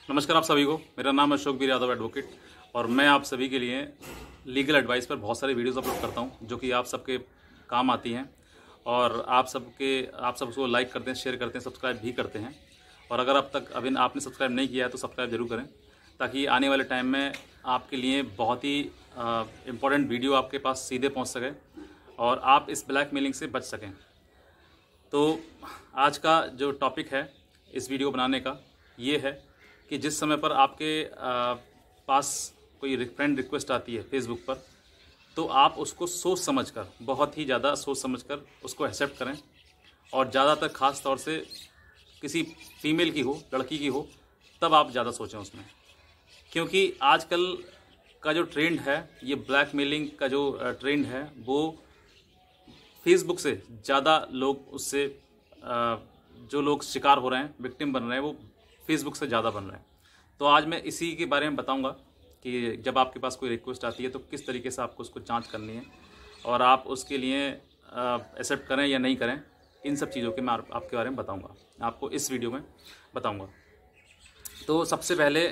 नमस्कार आप सभी को। मेरा नाम है अशोक वीर यादव एडवोकेट और मैं आप सभी के लिए लीगल एडवाइस पर बहुत सारे वीडियोस अपलोड करता हूं जो कि आप सबके काम आती हैं और आप सब उसको लाइक करते हैं, शेयर करते हैं, सब्सक्राइब भी करते हैं। और अगर अब तक अभी आपने सब्सक्राइब नहीं किया है तो सब्सक्राइब जरूर करें ताकि आने वाले टाइम में आपके लिए बहुत ही इम्पोर्टेंट वीडियो आपके पास सीधे पहुँच सके और आप इस ब्लैकमेलिंग से बच सकें। तो आज का जो टॉपिक है इस वीडियो बनाने का ये है कि जिस समय पर आपके पास कोई फ्रेंड रिक्वेस्ट आती है फेसबुक पर, तो आप उसको सोच समझकर, बहुत ही ज़्यादा सोच समझकर उसको एक्सेप्ट करें। और ज़्यादातर ख़ास तौर से किसी फीमेल की हो, लड़की की हो, तब आप ज़्यादा सोचें उसमें, क्योंकि आजकल का जो ट्रेंड है, ये ब्लैकमेलिंग का जो ट्रेंड है, वो फेसबुक से ज़्यादा लोग उससे जो लोग शिकार हो रहे हैं, विक्टिम बन रहे हैं, वो फेसबुक से ज़्यादा बन रहे हैं। तो आज मैं इसी के बारे में बताऊंगा कि जब आपके पास कोई रिक्वेस्ट आती है तो किस तरीके से आपको उसको जांच करनी है और आप उसके लिए एक्सेप्ट करें या नहीं करें। इन सब चीज़ों के मैं आपके बारे में बताऊंगा, आपको इस वीडियो में बताऊंगा। तो सबसे पहले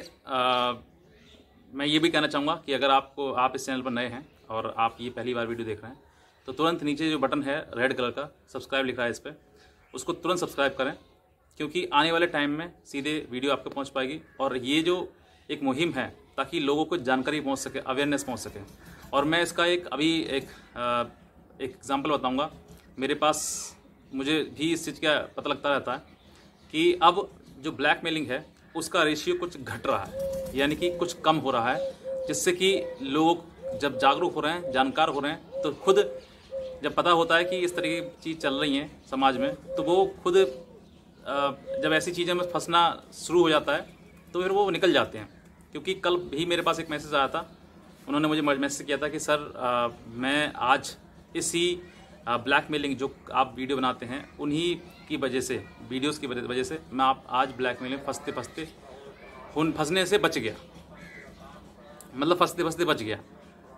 मैं ये भी कहना चाहूँगा कि अगर आप इस चैनल पर नए हैं और आप ये पहली बार वीडियो देख रहे हैं तो तुरंत नीचे जो बटन है रेड कलर का, सब्सक्राइब लिखा है इस पर, उसको तुरंत सब्सक्राइब करें, क्योंकि आने वाले टाइम में सीधे वीडियो आपको पहुंच पाएगी। और ये जो एक मुहिम है ताकि लोगों को जानकारी पहुंच सके, अवेयरनेस पहुंच सके। और मैं इसका एक एग्जांपल बताऊंगा। मेरे पास मुझे भी इस चीज़ का पता लगता रहता है कि अब जो ब्लैकमेलिंग है उसका रेशियो कुछ घट रहा है, यानी कि कुछ कम हो रहा है, जिससे कि लोग जब जागरूक हो रहे हैं, जानकार हो रहे हैं, तो खुद जब पता होता है कि इस तरह की चीज़ चल रही हैं समाज में, तो वो खुद जब ऐसी चीज़ें में फंसना शुरू हो जाता है तो फिर वो निकल जाते हैं। क्योंकि कल भी मेरे पास एक मैसेज आया था, उन्होंने मुझे मैसेज किया था कि सर मैं आज इसी ब्लैकमेलिंग जो आप वीडियो बनाते हैं उन्हीं की वजह से, वीडियोस की वजह से मैं आज ब्लैकमेलिंग फंसने से बच गया, मतलब फंसते बच गया।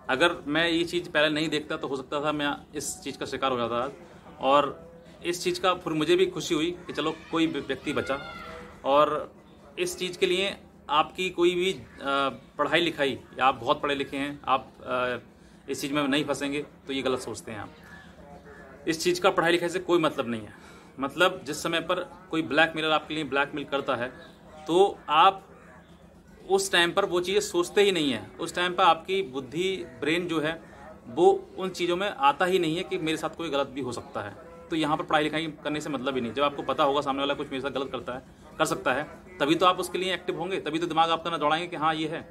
अगर मैं ये चीज़ पहले नहीं देखता तो हो सकता था मैं इस चीज़ का शिकार हो जाता। और इस चीज़ का फिर मुझे भी खुशी हुई कि चलो कोई व्यक्ति बचा। और इस चीज़ के लिए आपकी कोई भी पढ़ाई लिखाई, या आप बहुत पढ़े लिखे हैं, आप इस चीज़ में नहीं फंसेंगे, तो ये गलत सोचते हैं आप। इस चीज़ का पढ़ाई लिखाई से कोई मतलब नहीं है। मतलब जिस समय पर कोई ब्लैकमेलर आपके लिए ब्लैकमेल करता है तो आप उस टाइम पर वो चीज़ें सोचते ही नहीं है। उस टाइम पर आपकी बुद्धि, ब्रेन जो है, वो उन चीज़ों में आता ही नहीं है कि मेरे साथ कोई गलत भी हो सकता है। तो यहाँ पर पढ़ाई लिखाई करने से मतलब ही नहीं। जब आपको पता होगा सामने वाला कुछ मेरे साथ गलत कर सकता है, तभी तो आप उसके लिए एक्टिव होंगे, तभी तो दिमाग आपका ना दौड़ाएंगे कि हाँ ये है।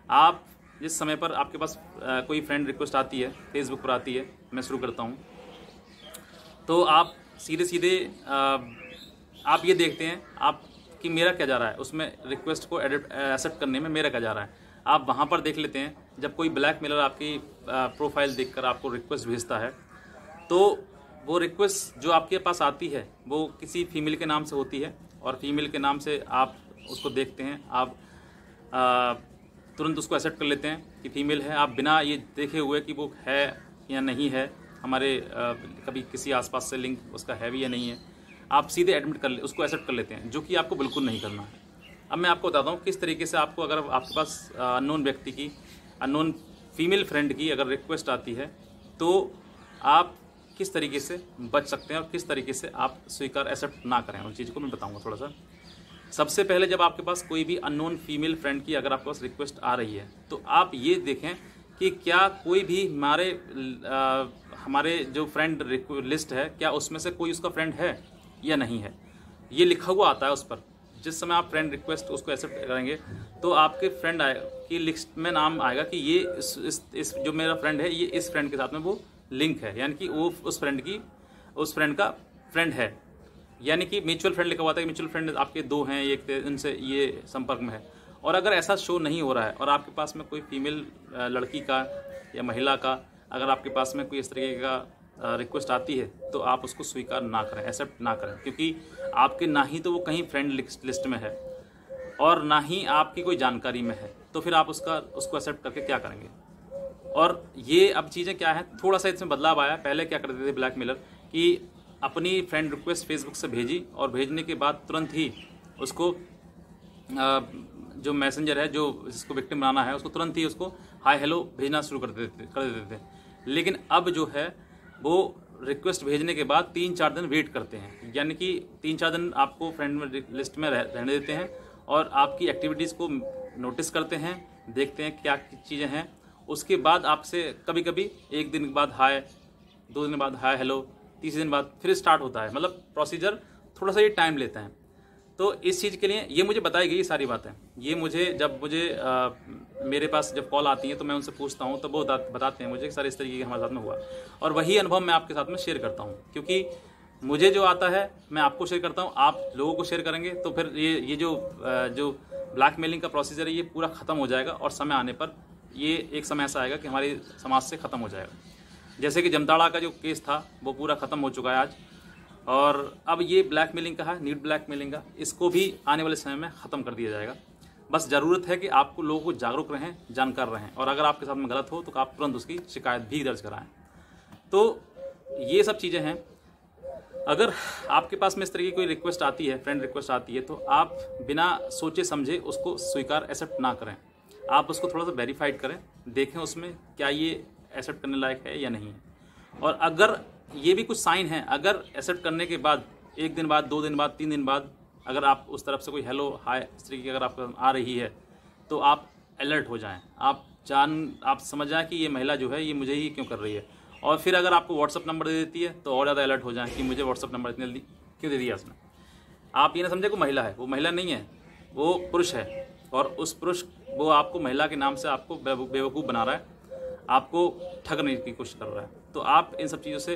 आप जिस समय पर आपके पास कोई फ्रेंड रिक्वेस्ट आती है, फेसबुक पर आती है, मैं शुरू करता हूँ, तो आप सीधे आप ये देखते हैं आप कि मेरा क्या जा रहा है उसमें, रिक्वेस्ट को एक्सेप्ट करने में मेरा क्या जा रहा है। आप वहाँ पर देख लेते हैं, जब कोई ब्लैकमेलर आपकी प्रोफाइल देखकर आपको रिक्वेस्ट भेजता है, तो वो रिक्वेस्ट जो आपके पास आती है वो किसी फीमेल के नाम से होती है। और फीमेल के नाम से आप उसको देखते हैं, आप तुरंत उसको एक्सेप्ट कर लेते हैं कि फीमेल है। आप बिना ये देखे हुए कि वो है या नहीं है, हमारे कभी किसी आसपास से लिंक उसका है भी या नहीं है, आप सीधे उसको एक्सेप्ट कर लेते हैं, जो कि आपको बिल्कुल नहीं करना है। अब मैं आपको बताता हूँ किस तरीके से आपको, अगर आपके पास अननोन व्यक्ति की, अननोन फीमेल फ्रेंड की अगर रिक्वेस्ट आती है, तो आप किस तरीके से बच सकते हैं और किस तरीके से आप स्वीकार, एक्सेप्ट ना करें। उन चीज़ को मैं बताऊंगा थोड़ा सा। सबसे पहले जब आपके पास कोई भी अननोन फीमेल फ्रेंड की अगर आपके पास रिक्वेस्ट आ रही है, तो आप ये देखें कि क्या कोई भी हमारे जो फ्रेंड लिस्ट है, क्या उसमें से कोई उसका फ्रेंड है या नहीं है। ये लिखा हुआ आता है उस पर। जिस समय आप फ्रेंड रिक्वेस्ट उसको एक्सेप्ट करेंगे तो आपके फ्रेंड की लिस्ट में नाम आएगा कि ये इस जो मेरा फ्रेंड है, ये इस फ्रेंड के साथ में वो लिंक है, यानी कि वो उस फ्रेंड का फ्रेंड है। यानी कि म्यूचुअल फ्रेंड लिखा हुआ था कि म्यूचुअल फ्रेंड आपके दो हैं, एक इनसे ये संपर्क में है। और अगर ऐसा शो नहीं हो रहा है और आपके पास में कोई फीमेल लड़की का या महिला का अगर आपके पास में कोई इस तरीके का रिक्वेस्ट आती है, तो आप उसको स्वीकार ना करें, एक्सेप्ट ना करें, क्योंकि आपके ना ही तो वो कहीं फ्रेंड लिस्ट में है और ना ही आपकी कोई जानकारी में है। तो फिर आप उसको एक्सेप्ट करके क्या करेंगे। और ये अब चीज़ें क्या है, थोड़ा सा इसमें बदलाव आया। पहले क्या करते थे ब्लैकमेलर कि अपनी फ्रेंड रिक्वेस्ट फेसबुक से भेजी और भेजने के बाद तुरंत ही उसको जो मैसेंजर है, जो जिसको विक्टिम बनाना है, उसको तुरंत ही उसको हाय हेलो भेजना शुरू कर देते थे। लेकिन अब जो है वो रिक्वेस्ट भेजने के बाद 3-4 दिन वेट करते हैं, यानी कि 3-4 दिन आपको फ्रेंड में लिस्ट में रहने देते हैं और आपकी एक्टिविटीज़ को नोटिस करते हैं, देखते हैं क्या चीज़ें हैं। उसके बाद आपसे कभी कभी 1 दिन के बाद हाय, 2 दिन बाद हाय हेलो, तीसरे दिन बाद फिर स्टार्ट होता है। मतलब प्रोसीजर थोड़ा सा ये टाइम लेता है। तो इस चीज़ के लिए ये मुझे बताई गई सारी बातें। ये मुझे जब मेरे पास जब कॉल आती है तो मैं उनसे पूछता हूँ, तो वो बताते हैं मुझे कि सर इस तरीके के हमारे साथ में हुआ, और वही अनुभव मैं आपके साथ में शेयर करता हूँ। क्योंकि मुझे जो आता है मैं आपको शेयर करता हूँ, आप लोगों को शेयर करेंगे तो फिर ये जो ब्लैकमेलिंग का प्रोसीजर है ये पूरा ख़त्म हो जाएगा, और समय आने पर ये एक समय ऐसा आएगा कि हमारे समाज से ख़त्म हो जाएगा। जैसे कि जमताड़ा का जो केस था वो पूरा ख़त्म हो चुका है आज, और अब ये ब्लैकमेलिंग का है, नीट ब्लैकमेलिंग का, इसको भी आने वाले समय में ख़त्म कर दिया जाएगा। बस ज़रूरत है कि आपको लोगों को जागरूक रहें, जानकार रहें, और अगर आपके साथ में गलत हो तो आप तुरंत उसकी शिकायत भी दर्ज कराएं। तो ये सब चीज़ें हैं। अगर आपके पास में इस तरह की कोई रिक्वेस्ट आती है, फ्रेंड रिक्वेस्ट आती है, तो आप बिना सोचे समझे उसको स्वीकार एक्सेप्ट ना करें। आप उसको थोड़ा सा वेरीफाइड करें, देखें उसमें क्या ये एक्सेप्ट करने लायक है या नहीं है। और अगर ये भी कुछ साइन है, अगर एक्सेप्ट करने के बाद 1 दिन बाद, 2 दिन बाद, 3 दिन बाद अगर आप उस तरफ से कोई हेलो हाय इस तरीके की अगर आपको आ रही है, तो आप अलर्ट हो जाएं। आप समझ जाएं कि ये महिला जो है ये मुझे ही क्यों कर रही है। और फिर अगर आपको व्हाट्सअप नंबर दे देती है तो और ज़्यादा अलर्ट हो जाएं कि मुझे व्हाट्सअप नंबर इतने जल्दी क्यों दे दिया उसने। आप ये ना समझे को महिला है, वो महिला नहीं है, वो पुरुष है, और उस पुरुष वो आपको महिला के नाम से आपको बेवकूफ़ बना रहा है, आपको ठगने की कोशिश कर रहा है। तो आप इन सब चीज़ों से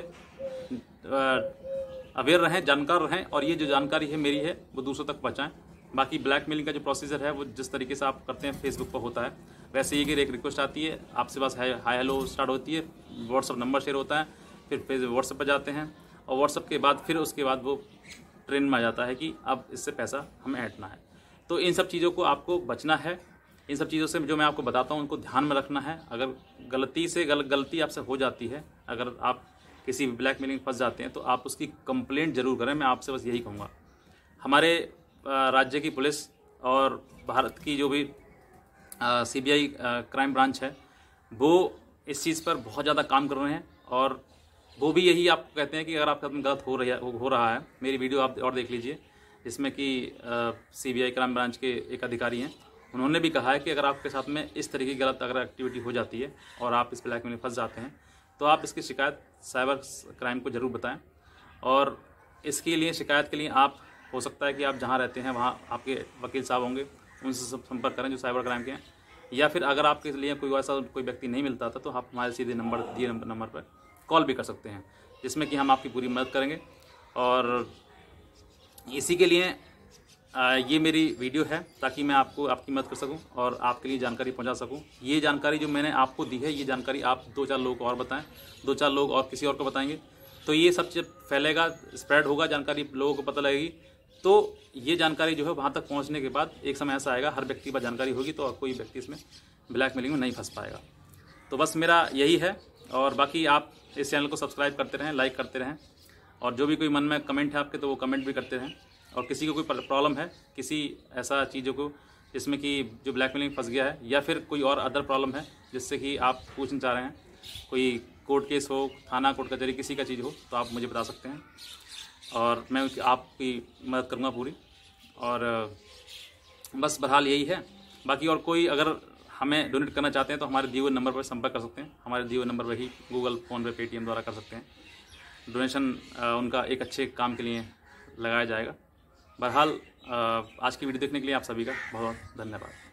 अवेयर रहें, जानकार रहें, और ये जो जानकारी है मेरी है वो दूसरों तक पहुँचाएँ। बाकी ब्लैकमेलिंग का जो प्रोसीजर है वो जिस तरीके से आप करते हैं फेसबुक पर होता है, वैसे ही कि एक रिक्वेस्ट आती है, आपसे बस हाय हेलो स्टार्ट होती है, व्हाट्सअप नंबर शेयर होता है, फिर व्हाट्सअप पर जाते हैं, और व्हाट्सअप के बाद फिर उसके बाद वो ट्रेन में आ जाता है कि अब इससे पैसा हमें ऐंठना है। तो इन सब चीज़ों को आपको बचना है। इन सब चीज़ों से जो मैं आपको बताता हूँ उनको ध्यान में रखना है। अगर गलती आपसे हो जाती है, अगर आप किसी ब्लैकमेलिंग फंस जाते हैं, तो आप उसकी कंप्लेंट जरूर करें। मैं आपसे बस यही कहूँगा। हमारे राज्य की पुलिस और भारत की जो भी CBI क्राइम ब्रांच है, वो इस चीज़ पर बहुत ज़्यादा काम कर रहे हैं, और वो भी यही आपको कहते हैं कि अगर आपके साथ गलत हो रहा है, मेरी वीडियो आप और देख लीजिए, जिसमें कि CBI क्राइम ब्रांच के एक अधिकारी हैं, उन्होंने भी कहा है कि अगर आपके साथ में इस तरह की गलत अगर एक्टिविटी हो जाती है और आप इस ब्लैकमेल में फंस जाते हैं, तो आप इसकी शिकायत साइबर क्राइम को ज़रूर बताएं। और इसके लिए शिकायत के लिए आप हो सकता है कि आप जहां रहते हैं वहां आपके वकील साहब होंगे, उनसे संपर्क करें जो साइबर क्राइम के हैं, या फिर अगर आपके लिए कोई व्यक्ति नहीं मिलता था तो आप हमारे सीधे दिए नंबर पर कॉल भी कर सकते हैं, जिसमें कि हम आपकी पूरी मदद करेंगे। और इसी के लिए ये मेरी वीडियो है, ताकि मैं आपकी मदद कर सकूं और आपके लिए जानकारी पहुंचा सकूं। ये जानकारी जो मैंने आपको दी है, ये जानकारी आप 2-4 लोगों को और बताएं, 2-4 लोग और किसी और को बताएंगे, तो ये सब चीज़ फैलेगा, स्प्रेड होगा, जानकारी लोगों को पता लगेगी। तो ये जानकारी जो है वहाँ तक पहुँचने के बाद एक समय ऐसा आएगा, हर व्यक्ति पर जानकारी होगी, तो कोई व्यक्ति इसमें ब्लैकमेलिंग में नहीं फंस पाएगा। तो बस मेरा यही है। और बाकी आप इस चैनल को सब्सक्राइब करते रहें, लाइक करते रहें, और जो भी कोई मन में कमेंट है आपके, तो वो कमेंट भी करते रहें। और किसी को कोई प्रॉब्लम है, किसी ऐसा चीज़ों को जिसमें कि जो ब्लैकमेलिंग फंस गया है, या फिर कोई और अदर प्रॉब्लम है जिससे कि आप पूछना चाह रहे हैं, कोई कोर्ट केस हो, थाना कोर्ट कचहरी किसी का चीज़ हो, तो आप मुझे बता सकते हैं, और मैं आपकी मदद करूँगा पूरी। और बस बहरहाल यही है। बाकी और कोई अगर हमें डोनेट करना चाहते हैं तो हमारे दिए हुए नंबर पर संपर्क कर सकते हैं। हमारे दिए हुए नंबर पर ही गूगल, फ़ोन पे, पेटीएम द्वारा कर सकते हैं। डोनेशन उनका एक अच्छे काम के लिए लगाया जाएगा। बहरहाल आज की वीडियो देखने के लिए आप सभी का बहुत धन्यवाद।